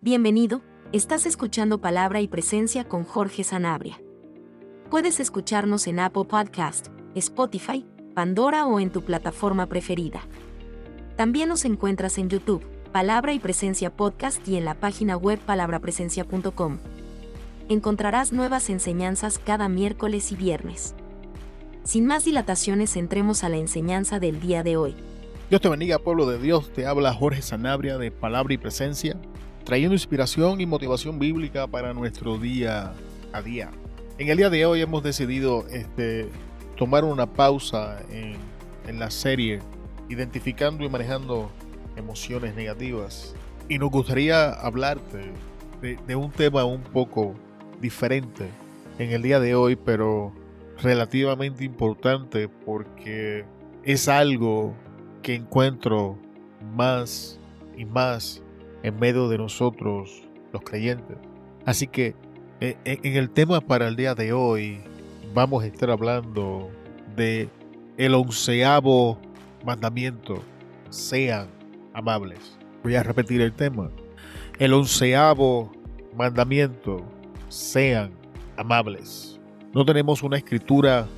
Bienvenido, estás escuchando Palabra y Presencia con Jorge Sanabria. Puedes escucharnos en Apple Podcast, Spotify, Pandora o en tu plataforma preferida. También nos encuentras en YouTube, Palabra y Presencia Podcast, y en la página web palabrapresencia.com. Encontrarás nuevas enseñanzas cada miércoles y viernes. Sin más dilataciones, entremos a la enseñanza del día de hoy. Dios te bendiga, pueblo de Dios. Te habla Jorge Sanabria de Palabra y Presencia, trayendo inspiración y motivación bíblica para nuestro día a día. En el día de hoy hemos decidido tomar una pausa en la serie Identificando y Manejando Emociones Negativas. Y nos gustaría hablarte de un tema un poco diferente en el día de hoy, pero relativamente importante porque es algo que encuentro más y más en medio de nosotros los creyentes. Así que en el tema para el día de hoy vamos a estar hablando de el 11º mandamiento: sean amables. Voy a repetir el tema: el 11º mandamiento: sean amables. No tenemos una escritura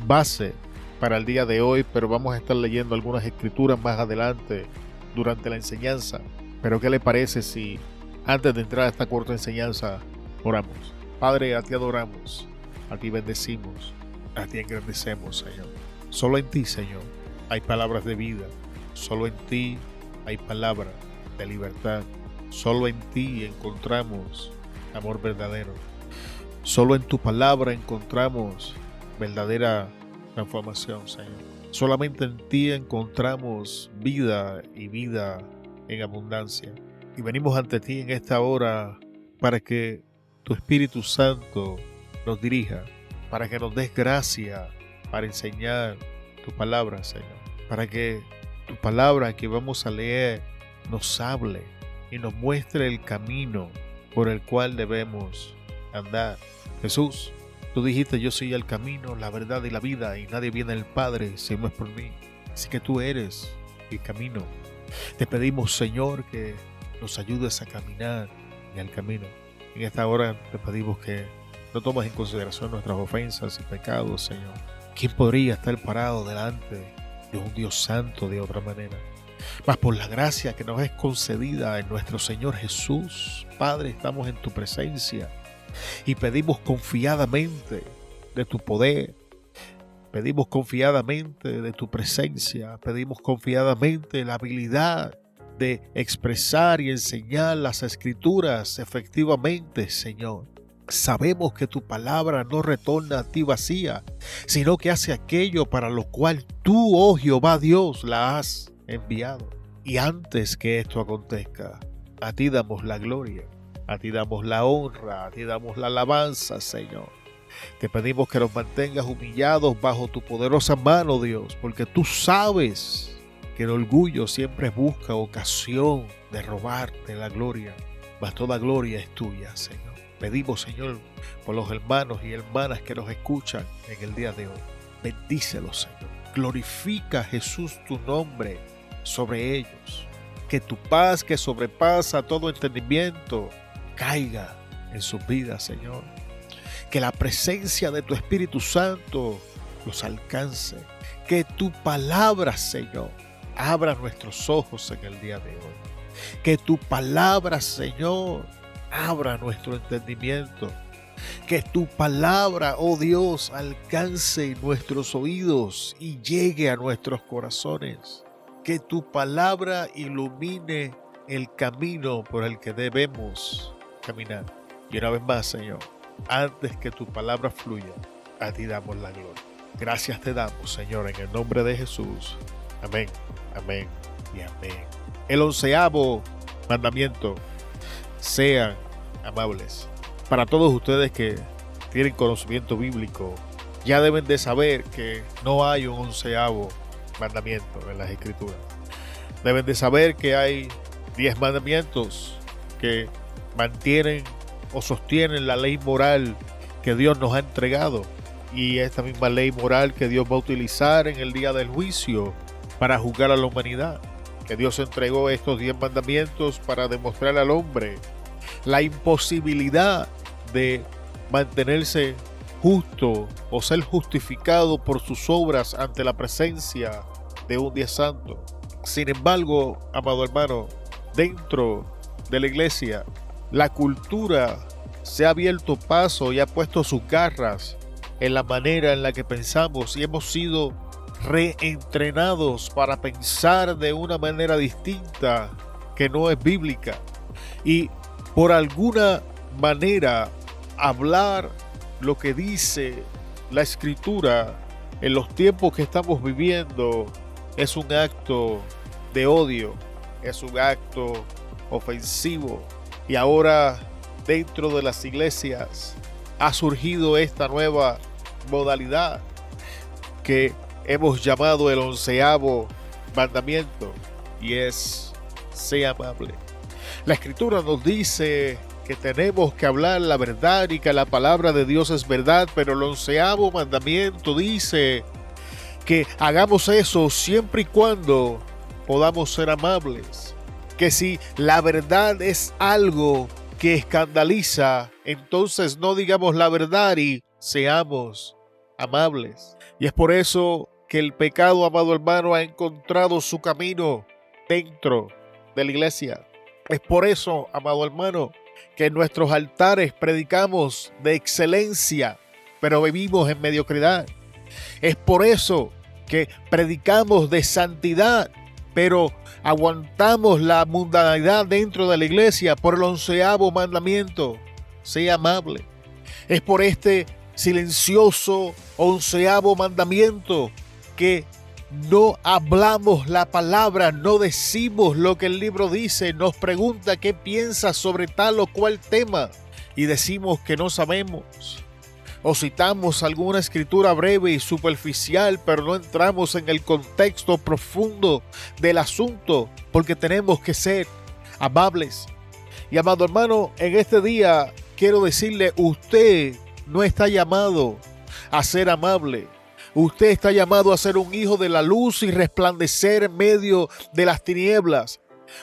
base para el día de hoy, pero vamos a estar leyendo algunas escrituras más adelante durante la enseñanza. Pero ¿qué le parece si antes de entrar a esta corta enseñanza oramos? Padre, a ti adoramos, a ti bendecimos, a ti engrandecemos, Señor. Solo en ti, Señor, hay palabras de vida. Solo en ti hay palabras de libertad. Solo en ti encontramos amor verdadero. Solo en tu palabra encontramos verdadera transformación, Señor. Solamente en ti encontramos vida y vida en abundancia. Y venimos ante ti en esta hora para que tu Espíritu Santo nos dirija, para que nos des gracia para enseñar tu palabra, Señor. Para que tu palabra que vamos a leer nos hable y nos muestre el camino por el cual debemos andar. Jesús, tú dijiste: yo soy el camino, la verdad y la vida, y nadie viene al Padre si no es por mí. Así que tú eres el camino. Te pedimos, Señor, que nos ayudes a caminar en el camino. En esta hora te pedimos que no tomes en consideración nuestras ofensas y pecados, Señor. ¿Quién podría estar parado delante de un Dios santo de otra manera? Mas por la gracia que nos es concedida en nuestro Señor Jesús, Padre, estamos en tu presencia y pedimos confiadamente de tu poder. Pedimos confiadamente de tu presencia. Pedimos confiadamente la habilidad de expresar y enseñar las escrituras efectivamente, Señor. Sabemos que tu palabra no retorna a ti vacía, sino que hace aquello para lo cual tú, oh Jehová Dios, la has enviado. Y antes que esto acontezca, a ti damos la gloria, a ti damos la honra, a ti damos la alabanza, Señor. Te pedimos que nos mantengas humillados bajo tu poderosa mano, Dios, porque tú sabes que el orgullo siempre busca ocasión de robarte la gloria, mas toda gloria es tuya, Señor. Pedimos, Señor, por los hermanos y hermanas que nos escuchan en el día de hoy. Bendícelos, Señor. Glorifica, Jesús, tu nombre sobre ellos. Que tu paz, que sobrepasa todo entendimiento, caiga en sus vidas, Señor. Que la presencia de tu Espíritu Santo los alcance. Que tu palabra, Señor, abra nuestros ojos en el día de hoy. Que tu palabra, Señor, abra nuestro entendimiento. Que tu palabra, oh Dios, alcance nuestros oídos y llegue a nuestros corazones. Que tu palabra ilumine el camino por el que debemos caminar. Y una vez más, Señor, antes que tu palabra fluya, a ti damos la gloria. Gracias te damos, Señor, en el nombre de Jesús. Amén, amén y amén. El 11º mandamiento: sean amables. Para todos ustedes que tienen conocimiento bíblico, ya deben de saber que no hay un 11º mandamiento en las Escrituras. Deben de saber que hay 10 mandamientos que mantienen o sostienen la ley moral que Dios nos ha entregado, y esta misma ley moral que Dios va a utilizar en el día del juicio para juzgar a la humanidad. Que Dios entregó estos 10 mandamientos para demostrar al hombre la imposibilidad de mantenerse justo o ser justificado por sus obras ante la presencia de un Dios santo. Sin embargo, amado hermano, dentro de la iglesia, la cultura se ha abierto paso y ha puesto sus garras en la manera en la que pensamos y hemos sido reentrenados para pensar de una manera distinta que no es bíblica. Y por alguna manera hablar lo que dice la Escritura en los tiempos que estamos viviendo es un acto de odio, es un acto ofensivo. Y ahora dentro de las iglesias ha surgido esta nueva modalidad que hemos llamado el 11º mandamiento, y es: sé amable. La Escritura nos dice que tenemos que hablar la verdad y que la palabra de Dios es verdad, pero el 11º mandamiento dice que hagamos eso siempre y cuando podamos ser amables. Que si la verdad es algo que escandaliza, entonces no digamos la verdad y seamos amables. Y es por eso que el pecado, amado hermano, ha encontrado su camino dentro de la iglesia. Es por eso, amado hermano, que en nuestros altares predicamos de excelencia, pero vivimos en mediocridad. Es por eso que predicamos de santidad, pero aguantamos la mundanidad dentro de la iglesia por el 11º mandamiento: sé amable. Es por este silencioso 11º mandamiento que no hablamos la palabra, no decimos lo que el libro dice. Nos pregunta qué piensas sobre tal o cual tema y decimos que no sabemos. O citamos alguna escritura breve y superficial, pero no entramos en el contexto profundo del asunto, porque tenemos que ser amables. Y amado hermano, en este día quiero decirle: usted no está llamado a ser amable. Usted está llamado a ser un hijo de la luz y resplandecer en medio de las tinieblas.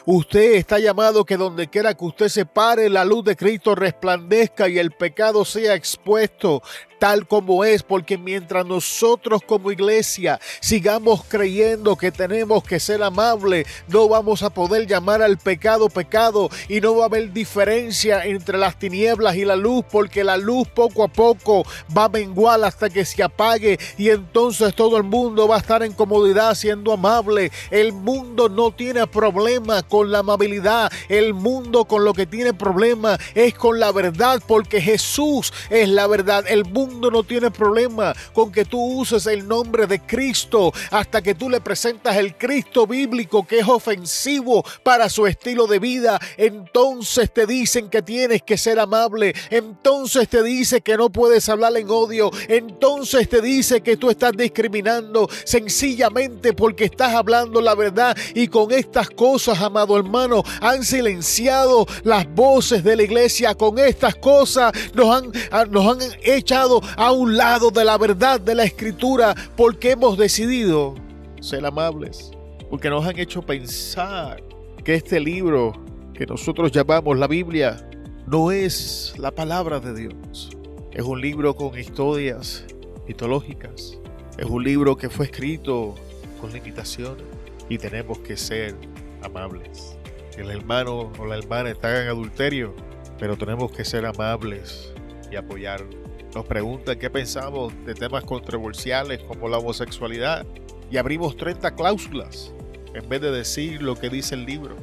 Usted está llamado que donde quiera que usted se pare, la luz de Cristo resplandezca y el pecado sea expuesto tal como es, porque mientras nosotros como iglesia sigamos creyendo que tenemos que ser amables, no vamos a poder llamar al pecado pecado y no va a haber diferencia entre las tinieblas y la luz, porque la luz poco a poco va a menguar hasta que se apague y entonces todo el mundo va a estar en comodidad siendo amable. El mundo no tiene problema con la amabilidad, el mundo con lo que tiene problema es con la verdad, porque Jesús es la verdad. El mundo no tiene problema con que tú uses el nombre de Cristo hasta que tú le presentas el Cristo bíblico que es ofensivo para su estilo de vida. Entonces te dicen que tienes que ser amable, entonces te dice que no puedes hablar en odio, entonces te dice que tú estás discriminando sencillamente porque estás hablando la verdad. Y con estas cosas, amado hermano, han silenciado las voces de la iglesia. Con estas cosas nos han echado a un lado de la verdad de la Escritura, porque hemos decidido ser amables, porque nos han hecho pensar que este libro que nosotros llamamos la Biblia no es la palabra de Dios. Es un libro con historias mitológicas, es un libro que fue escrito con limitaciones y tenemos que ser amables. El hermano o la hermana está en adulterio, pero tenemos que ser amables y apoyarlo. Nos preguntan qué pensamos de temas controversiales como la homosexualidad y abrimos 30 cláusulas en vez de decir lo que dice el libro.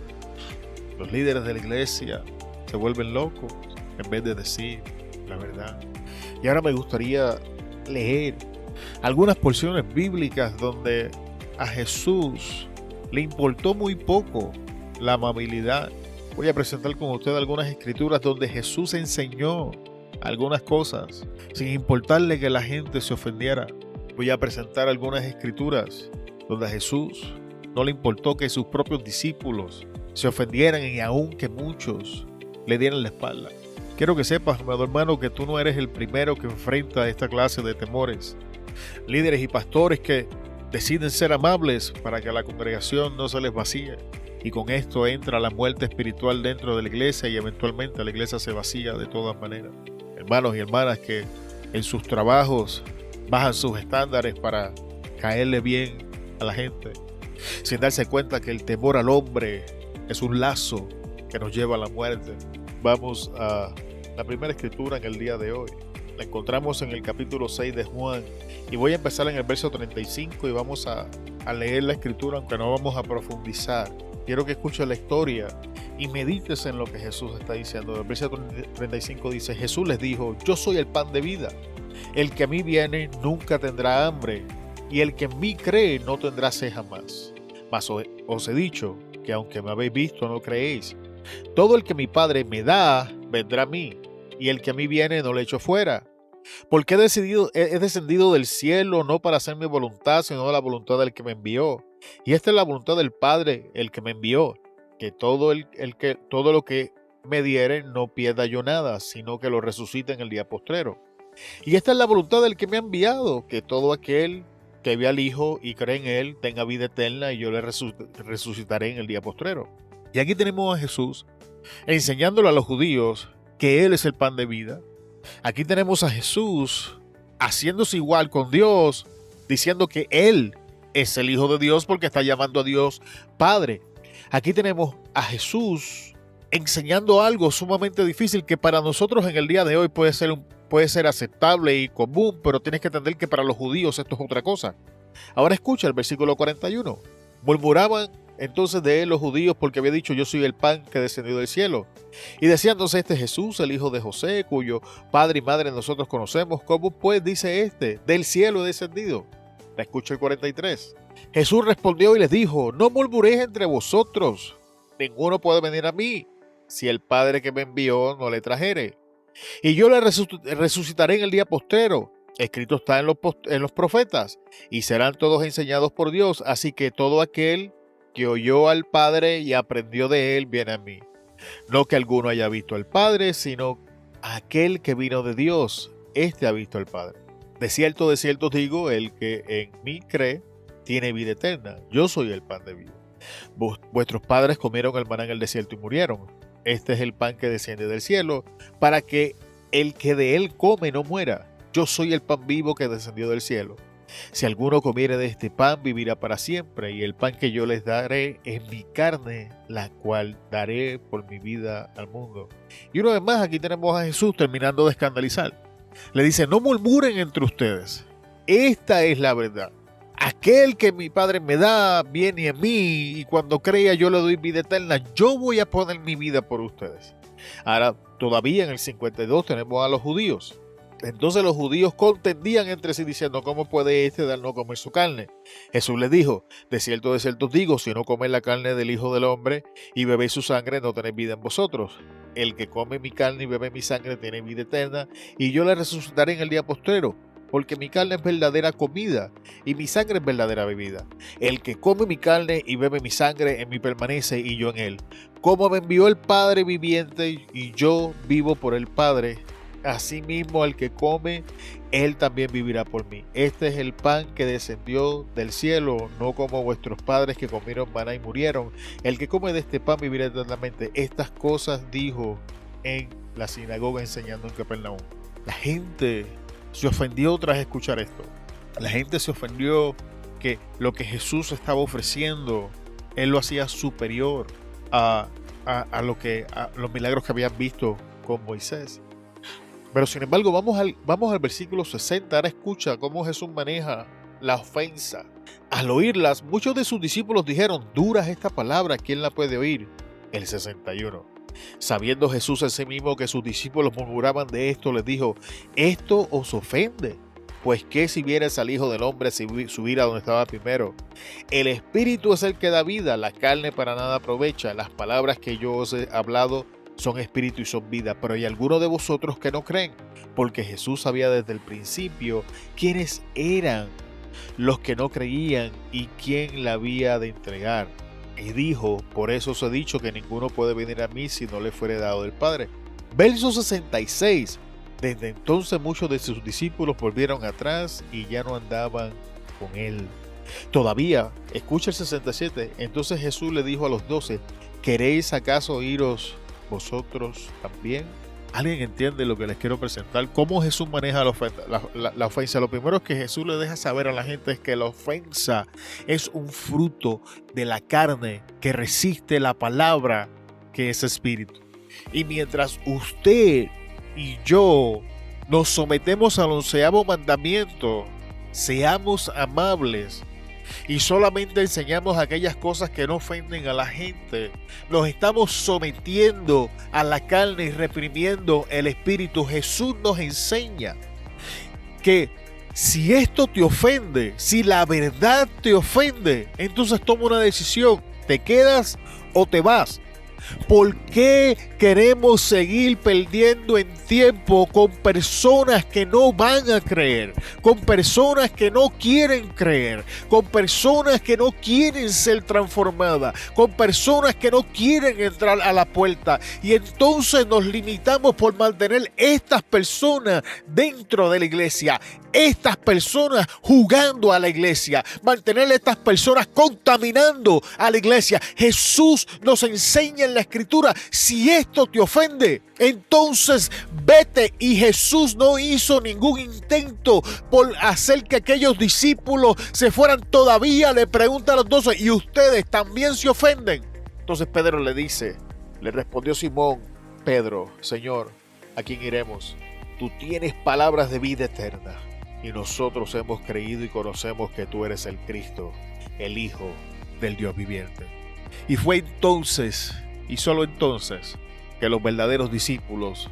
Los líderes de la iglesia se vuelven locos en vez de decir la verdad. Y ahora me gustaría leer algunas porciones bíblicas donde a Jesús le importó muy poco la amabilidad. Voy a presentar con ustedes algunas escrituras donde Jesús enseñó algunas cosas sin importarle que la gente se ofendiera. Voy a presentar algunas escrituras donde a Jesús no le importó que sus propios discípulos se ofendieran y aun que muchos le dieran la espalda. Quiero que sepas, amado hermano, que tú no eres el primero que enfrenta esta clase de temores. Líderes y pastores que deciden ser amables para que la congregación no se les vacíe. y con esto entra la muerte espiritual dentro de la iglesia y eventualmente la iglesia se vacía de todas maneras. Hermanos y hermanas que en sus trabajos bajan sus estándares para caerle bien a la gente, sin darse cuenta que el temor al hombre es un lazo que nos lleva a la muerte. Vamos a la primera escritura en el día de hoy. La encontramos en el capítulo 6 de Juan y voy a empezar en el verso 35 y vamos a leer la escritura, aunque no vamos a profundizar. Quiero que escuches la historia y medites en lo que Jesús está diciendo. El verso 35 dice: Jesús les dijo: yo soy el pan de vida. El que a mí viene nunca tendrá hambre, y el que en mí cree no tendrá sed jamás. Mas os he dicho que aunque me habéis visto no creéis. Todo el que mi Padre me da vendrá a mí, y el que a mí viene no le echo fuera. Porque he descendido del cielo no para hacer mi voluntad, sino la voluntad del que me envió. Y esta es la voluntad del Padre, el que me envió, que todo lo que me diere no pierda yo nada, sino que lo resucite en el día postrero. Y esta es la voluntad del que me ha enviado, que todo aquel que ve al Hijo y cree en Él tenga vida eterna, y yo le resucitaré en el día postrero. Y aquí tenemos a Jesús enseñándole a los judíos que Él es el pan de vida. Aquí tenemos a Jesús haciéndose igual con Dios, diciendo que Él es el Hijo de Dios porque está llamando a Dios Padre. Aquí tenemos a Jesús enseñando algo sumamente difícil que para nosotros en el día de hoy puede ser aceptable y común, pero tienes que entender que para los judíos esto es otra cosa. Ahora escucha el versículo 41. Murmuraban entonces de él los judíos porque había dicho: yo soy el pan que descendió del cielo. Y decían entonces: este Jesús, el hijo de José, cuyo padre y madre nosotros conocemos, ¿cómo pues dice este: del cielo he descendido? La escucha el 43. Jesús respondió y les dijo: no murmuréis entre vosotros, ninguno puede venir a mí si el Padre que me envió no le trajere. Y yo le resucitaré en el día postrero. Escrito está en los profetas, y serán todos enseñados por Dios. Así que todo aquel que oyó al Padre y aprendió de él viene a mí. No que alguno haya visto al Padre, sino aquel que vino de Dios, este ha visto al Padre. De cierto os digo, el que en mí cree tiene vida eterna. Yo soy el pan de vida. Vuestros padres comieron el maná en el desierto y murieron. Este es el pan que desciende del cielo, para que el que de él come no muera. Yo soy el pan vivo que descendió del cielo. Si alguno comiere de este pan, vivirá para siempre, y el pan que yo les daré es mi carne, la cual daré por mi vida al mundo. Y una vez más aquí tenemos a Jesús terminando de escandalizar. Le dice: no murmuren entre ustedes. Esta es la verdad. Aquel que mi Padre me da viene a mí, y cuando crea yo le doy vida eterna. Yo voy a poner mi vida por ustedes. Ahora, todavía en el 52 tenemos a los judíos. Entonces los judíos contendían entre sí diciendo: ¿cómo puede este dar no comer su carne? Jesús les dijo: de cierto os digo, si no coméis la carne del Hijo del Hombre y bebéis su sangre, no tenéis vida en vosotros. El que come mi carne y bebe mi sangre tiene vida eterna, y yo le resucitaré en el día postrero. Porque mi carne es verdadera comida y mi sangre es verdadera bebida. El que come mi carne y bebe mi sangre en mí permanece y yo en él. Como me envió el Padre viviente y yo vivo por el Padre, asimismo el que come, él también vivirá por mí. Este es el pan que descendió del cielo, no como vuestros padres que comieron maná y murieron. El que come de este pan vivirá eternamente. Estas cosas dijo en la sinagoga enseñando en Capernaum. La gente se ofendió tras escuchar esto. La gente se ofendió que lo que Jesús estaba ofreciendo, él lo hacía superior a los milagros que habían visto con Moisés. Pero sin embargo, vamos al versículo 60. Ahora escucha cómo Jesús maneja la ofensa. Al oírlas, muchos de sus discípulos dijeron: dura es esta palabra, ¿quién la puede oír? El 61. Sabiendo Jesús en sí mismo que sus discípulos murmuraban de esto, les dijo: ¿esto os ofende? Pues que si vieres al Hijo del Hombre subir a donde estaba primero. El Espíritu es el que da vida, la carne para nada aprovecha. Las palabras que yo os he hablado son espíritu y son vida, pero hay algunos de vosotros que no creen, porque Jesús sabía desde el principio quiénes eran los que no creían y quién la había de entregar. Y dijo: por eso os he dicho que ninguno puede venir a mí si no le fuere dado del Padre. Verso 66. Desde entonces muchos de sus discípulos volvieron atrás y ya no andaban con él. Todavía, escucha el 67, entonces Jesús le dijo a los 12, ¿queréis acaso iros vosotros también? ¿Alguien entiende lo que les quiero presentar? ¿Cómo Jesús maneja la ofensa? Lo primero que Jesús le deja saber a la gente es que la ofensa es un fruto de la carne que resiste la palabra que es espíritu. Y mientras usted y yo nos sometemos al 11º mandamiento, seamos amables, y solamente enseñamos aquellas cosas que no ofenden a la gente, nos estamos sometiendo a la carne y reprimiendo el espíritu. Jesús nos enseña que si esto te ofende, si la verdad te ofende, entonces toma una decisión, te quedas o te vas. ¿Por qué queremos seguir perdiendo en tiempo con personas que no van a creer, con personas que no quieren creer, con personas que no quieren ser transformadas, con personas que no quieren entrar a la puerta? Y entonces nos limitamos por mantener estas personas dentro de la iglesia, estas personas jugando a la iglesia, mantener estas personas contaminando a la iglesia. Jesús nos enseña en la escritura, si esto te ofende, entonces vete. Y Jesús no hizo ningún intento por hacer que aquellos discípulos se fueran. Todavía le pregunta a los 12, ¿y ustedes también se ofenden? Entonces Pedro le dice, le respondió Simón Pedro, Señor, ¿a quién iremos? Tú tienes palabras de vida eterna. Y nosotros hemos creído y conocemos que tú eres el Cristo, el Hijo del Dios viviente. Y fue entonces, y solo entonces, que los verdaderos discípulos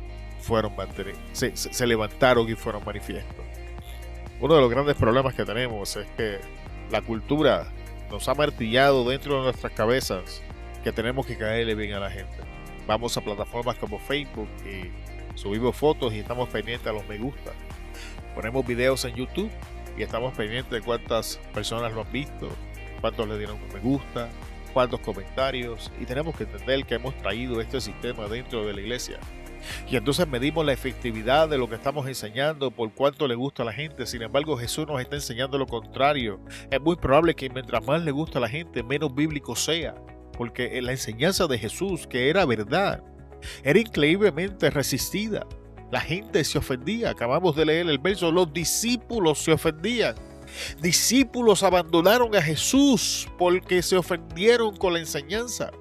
se levantaron y fueron manifiestos. Uno de los grandes problemas que tenemos es que la cultura nos ha martillado dentro de nuestras cabezas que tenemos que caerle bien a la gente. Vamos a plataformas como Facebook y subimos fotos y estamos pendientes a los me gusta. Ponemos videos en YouTube y estamos pendientes de cuántas personas lo han visto, cuántos le dieron un me gusta, cuántos comentarios, y tenemos que entender que hemos traído este sistema dentro de la iglesia. Y entonces medimos la efectividad de lo que estamos enseñando por cuánto le gusta a la gente. Sin embargo, Jesús nos está enseñando lo contrario. Es muy probable que mientras más le gusta a la gente, menos bíblico sea, porque la enseñanza de Jesús, que era verdad, era increíblemente resistida. La gente se ofendía. Acabamos de leer el verso, los discípulos se ofendían. Discípulos abandonaron a Jesús porque se ofendieron con la enseñanza.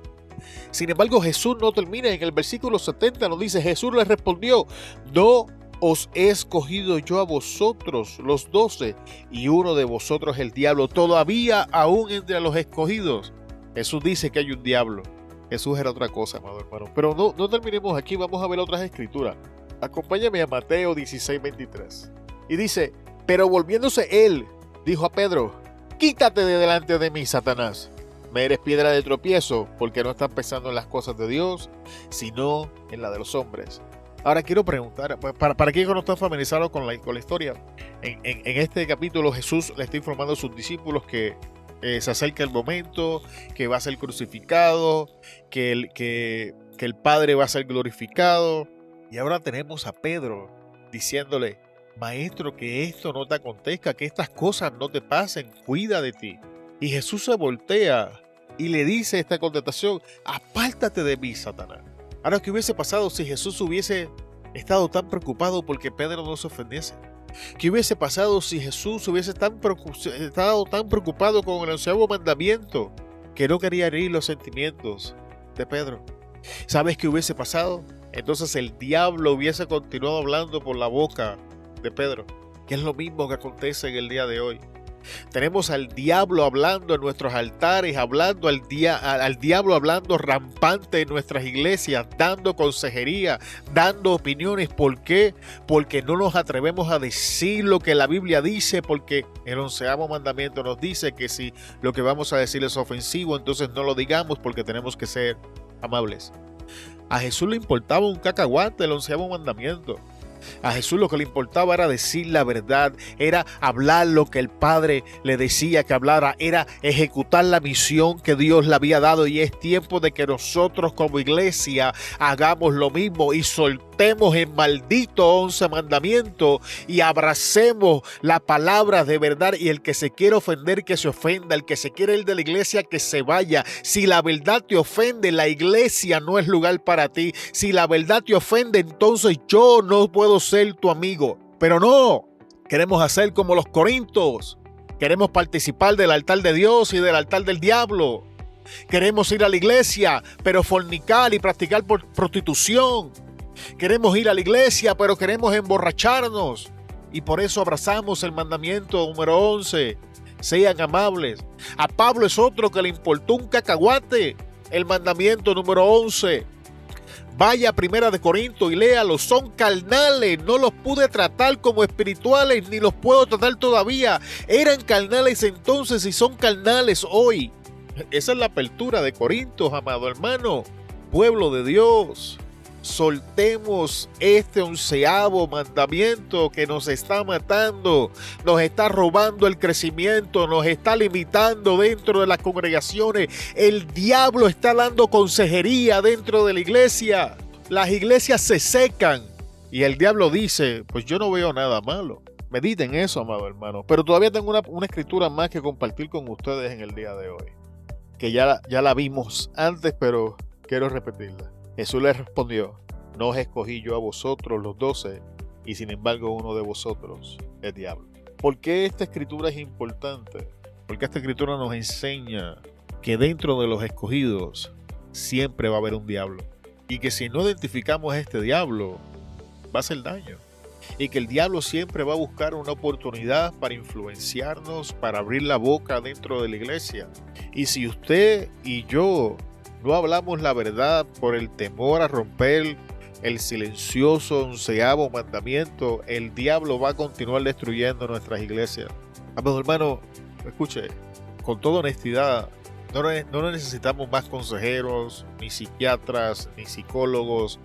Sin embargo, Jesús no termina. En el versículo 70 nos dice, Jesús les respondió, no os he escogido yo a vosotros los 12, y uno de vosotros es el diablo. Todavía aún entre los escogidos, Jesús dice que hay un diablo. Jesús era otra cosa, amado hermano. Pero no terminemos aquí, vamos a ver otras escrituras. Acompáñame a Mateo 16:23. Y dice, pero volviéndose él, dijo a Pedro, quítate de delante de mí, Satanás. Me eres piedra de tropiezo, porque no estás pensando en las cosas de Dios, sino en la de los hombres. Ahora quiero preguntar, para quienes no están familiarizados con la historia, en este capítulo Jesús le está informando a sus discípulos que se acerca el momento, que va a ser crucificado, que el Padre va a ser glorificado. Y ahora tenemos a Pedro diciéndole, Maestro, que esto no te acontezca, que estas cosas no te pasen, cuida de ti. Y Jesús se voltea y le dice esta contestación, apártate de mí, Satanás. Ahora, ¿qué hubiese pasado si Jesús hubiese estado tan preocupado porque Pedro no se ofendiese? ¿Qué hubiese pasado si Jesús hubiese estado tan preocupado con el 11º mandamiento que no quería herir los sentimientos de Pedro? ¿Sabes qué hubiese pasado? Entonces el diablo hubiese continuado hablando por la boca de Pedro, que es lo mismo que acontece en el día de hoy. Tenemos al diablo hablando en nuestros altares, hablando al diablo hablando rampante en nuestras iglesias, dando consejería, dando opiniones. ¿Por qué? Porque no nos atrevemos a decir lo que la Biblia dice, porque el 11º mandamiento nos dice que si lo que vamos a decir es ofensivo, entonces no lo digamos porque tenemos que ser amables. A Jesús le importaba un cacahuate el 11º mandamiento. A Jesús lo que le importaba era decir la verdad, era hablar lo que el Padre le decía que hablara, era ejecutar la misión que Dios le había dado. Y es tiempo de que nosotros como iglesia hagamos lo mismo y soltemos el maldito 11 mandamientos y abracemos la palabra de verdad. Y el que se quiere ofender, que se ofenda. El que se quiere ir de la iglesia, que se vaya. Si la verdad te ofende, la iglesia no es lugar para ti. Si la verdad te ofende, entonces yo no puedo ser tu amigo. Pero no, queremos hacer como los corintios. Queremos participar del altar de Dios y del altar del diablo. Queremos ir a la iglesia, pero fornicar y practicar prostitución. Queremos ir a la iglesia, pero queremos emborracharnos. Y por eso abrazamos el mandamiento número 11. Sean amables. A Pablo es otro que le importó un cacahuate el mandamiento número 11. Vaya a Primera de Corintios y léalo. Son carnales. No los pude tratar como espirituales, ni los puedo tratar todavía. Eran carnales entonces y son carnales hoy. Esa es la apertura de Corintios, amado hermano. Pueblo de Dios, soltemos este 11º mandamiento que nos está matando, nos está robando el crecimiento, nos está limitando dentro de las congregaciones. El diablo está dando consejería dentro de la iglesia. Las iglesias se secan y el diablo dice, pues yo no veo nada malo. Mediten eso, amado hermano. Pero todavía tengo una escritura más que compartir con ustedes en el día de hoy, que ya la vimos antes, pero quiero repetirla. Jesús les respondió, no os escogí yo a vosotros los 12, y sin embargo uno de vosotros es diablo. ¿Por qué esta escritura es importante? Porque esta escritura nos enseña que dentro de los escogidos siempre va a haber un diablo. Y que si no identificamos a este diablo, va a hacer daño. Y que el diablo siempre va a buscar una oportunidad para influenciarnos, para abrir la boca dentro de la iglesia. Y si usted y yo no hablamos la verdad por el temor a romper el silencioso 11º mandamiento, el diablo va a continuar destruyendo nuestras iglesias. Amado hermano, escuche, con toda honestidad, no necesitamos más consejeros, ni psiquiatras, ni psicólogos,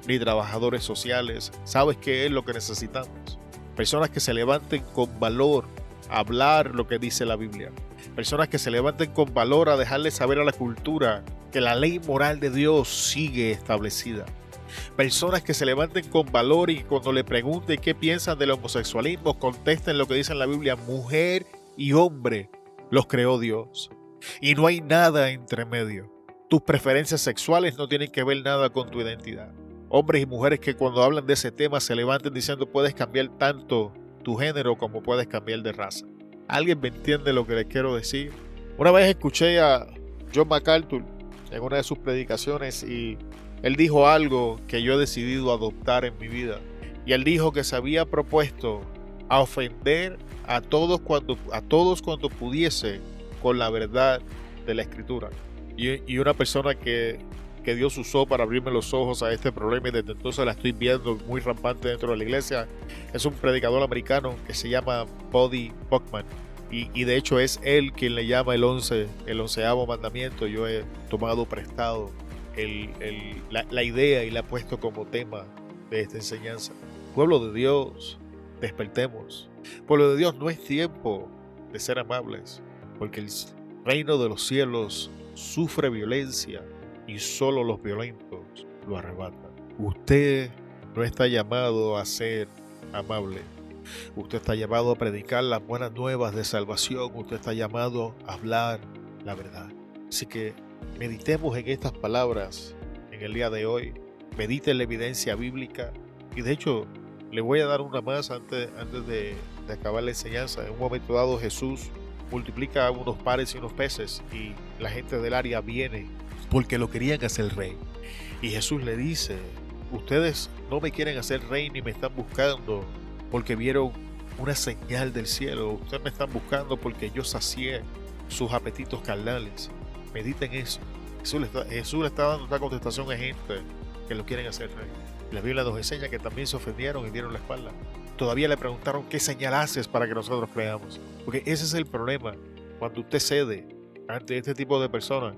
ni trabajadores sociales. ¿Sabes qué es lo que necesitamos? Personas que se levanten con valor a hablar lo que dice la Biblia. Personas que se levanten con valor a dejarle saber a la cultura que la ley moral de Dios sigue establecida. Personas que se levanten con valor y cuando le pregunten qué piensan del homosexualismo, contesten lo que dice en la Biblia: mujer y hombre los creó Dios. Y no hay nada entre medio. Tus preferencias sexuales no tienen que ver nada con tu identidad. Hombres y mujeres que cuando hablan de ese tema se levanten diciendo puedes cambiar tanto tu género como puedes cambiar de raza. ¿Alguien me entiende lo que les quiero decir? Una vez escuché a John MacArthur en una de sus predicaciones y él dijo algo que yo he decidido adoptar en mi vida. Y él dijo que se había propuesto a ofender a todos cuando pudiese con la verdad de la Escritura. Y una persona que Dios usó para abrirme los ojos a este problema y desde entonces la estoy viendo muy rampante dentro de la iglesia, es un predicador americano que se llama Buddy Buckman. Y de hecho es él quien le llama el 11º mandamiento. Yo he tomado prestado la idea y la he puesto como tema de esta enseñanza. Pueblo de Dios, despertemos. Pueblo de Dios, no es tiempo de ser amables, porque el reino de los cielos sufre violencia y solo los violentos lo arrebatan. Usted no está llamado a ser amable. Usted está llamado a predicar las buenas nuevas de salvación. Usted está llamado a hablar la verdad. Así que meditemos en estas palabras en el día de hoy. Medite en la evidencia bíblica. Y de hecho, le voy a dar una más antes de acabar la enseñanza. En un momento dado, Jesús multiplica unos panes y unos peces y la gente del área viene porque lo querían hacer rey. Y Jesús le dice: ustedes no me quieren hacer rey ni me están buscando porque vieron una señal del cielo. Ustedes me están buscando porque yo sacié sus apetitos carnales. Mediten eso. Jesús le está dando esta contestación a gente que lo quieren hacer rey. La Biblia nos enseña que también se ofendieron y dieron la espalda. Todavía le preguntaron qué señal haces para que nosotros creamos. Porque ese es el problema. Cuando usted cede ante este tipo de personas,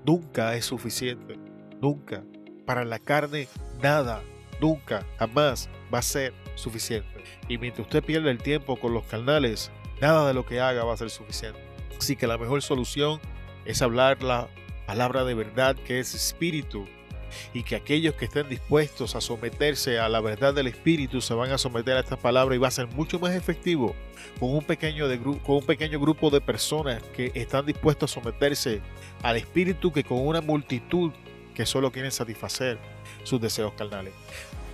nunca es suficiente. Nunca. Para la carne, nada. Nunca, jamás va a ser suficiente. Y mientras usted pierda el tiempo con los carnales, nada de lo que haga va a ser suficiente. Así que la mejor solución es hablar la palabra de verdad, que es espíritu, y que aquellos que estén dispuestos a someterse a la verdad del espíritu se van a someter a esta palabra, y va a ser mucho más efectivo con un pequeño grupo de personas que están dispuestos a someterse al espíritu que con una multitud que solo quieren satisfacer sus deseos carnales.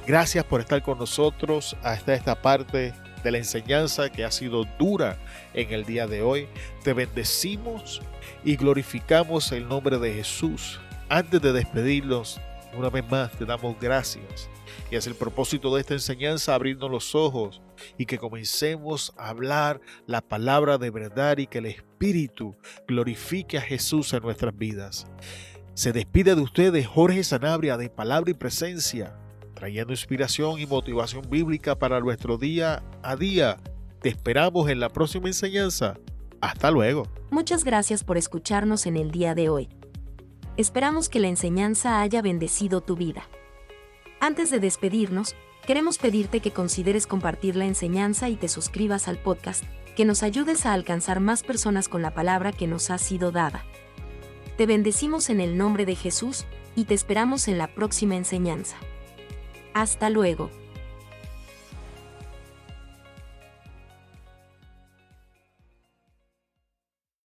Gracias por estar con nosotros hasta esta parte de la enseñanza que ha sido dura en el día de hoy. Te bendecimos y glorificamos el nombre de Jesús. Antes de despedirnos, una vez más te damos gracias. Y es el propósito de esta enseñanza abrirnos los ojos y que comencemos a hablar la palabra de verdad y que el Espíritu glorifique a Jesús en nuestras vidas. Se despide de ustedes Jorge Sanabria de Palabra y Presencia, trayendo inspiración y motivación bíblica para nuestro día a día. Te esperamos en la próxima enseñanza. Hasta luego. Muchas gracias por escucharnos en el día de hoy. Esperamos que la enseñanza haya bendecido tu vida. Antes de despedirnos, queremos pedirte que consideres compartir la enseñanza y te suscribas al podcast, que nos ayudes a alcanzar más personas con la palabra que nos ha sido dada. Te bendecimos en el nombre de Jesús y te esperamos en la próxima enseñanza. Hasta luego.